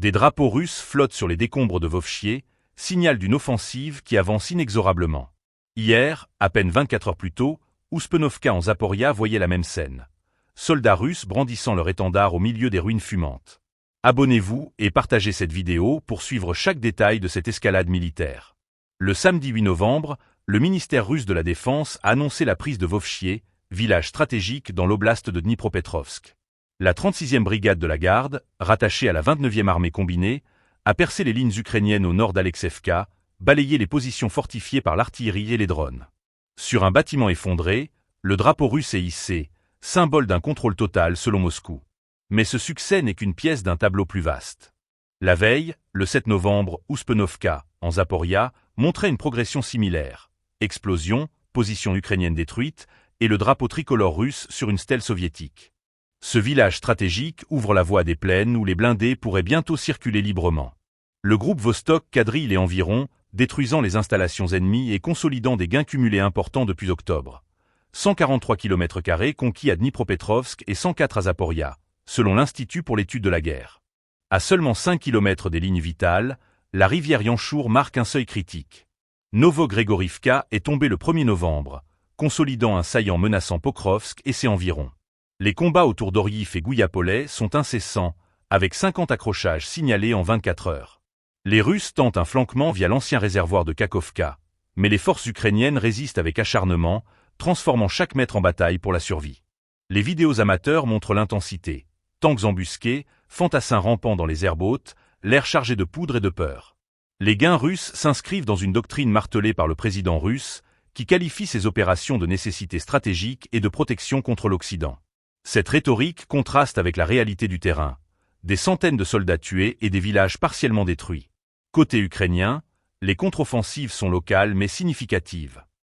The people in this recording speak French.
Des drapeaux russes flottent sur les décombres de Vovchier, signal d'une offensive qui avance inexorablement. Hier, à peine 24 heures plus tôt, Ouspenovka en Zaporia voyait la même scène. Soldats russes brandissant leur étendard au milieu des ruines fumantes. Abonnez-vous et partagez cette vidéo pour suivre chaque détail de cette escalade militaire. Le samedi 8 novembre, le ministère russe de la Défense a annoncé la prise de Vovchier, village stratégique dans l'oblast de Dnipropetrovsk. La 36e brigade de la garde, rattachée à la 29e armée combinée, a percé les lignes ukrainiennes au nord d'Alexevka, balayé les positions fortifiées par l'artillerie et les drones. Sur un bâtiment effondré, le drapeau russe est hissé, symbole d'un contrôle total selon Moscou. Mais ce succès n'est qu'une pièce d'un tableau plus vaste. La veille, le 7 novembre, Ouspenovka, en Zaporia, montrait une progression similaire. Explosion, position ukrainienne détruite, et le drapeau tricolore russe sur une stèle soviétique. Ce village stratégique ouvre la voie à des plaines où les blindés pourraient bientôt circuler librement. Le groupe Vostok quadrille les environs, détruisant les installations ennemies et consolidant des gains cumulés importants depuis octobre. 143 km² conquis à Dnipropetrovsk et 104 à Zaporia, selon l'Institut pour l'étude de la guerre. À seulement 5 km des lignes vitales, la rivière Yanchour marque un seuil critique. Novogrégorivka est tombée le 1er novembre, consolidant un saillant menaçant Pokrovsk et ses environs. Les combats autour d'Oryiv et Gouiapolais sont incessants, avec 50 accrochages signalés en 24 heures. Les Russes tentent un flanquement via l'ancien réservoir de Kakhovka, mais les forces ukrainiennes résistent avec acharnement, transformant chaque mètre en bataille pour la survie. Les vidéos amateurs montrent l'intensité. Tanks embusqués, fantassins rampant dans les aires hautes, l'air chargé de poudre et de peur. Les gains russes s'inscrivent dans une doctrine martelée par le président russe, qui qualifie ces opérations de nécessité stratégique et de protection contre l'Occident. Cette rhétorique contraste avec la réalité du terrain. Des centaines de soldats tués et des villages partiellement détruits. Côté ukrainien, les contre-offensives sont locales mais significatives.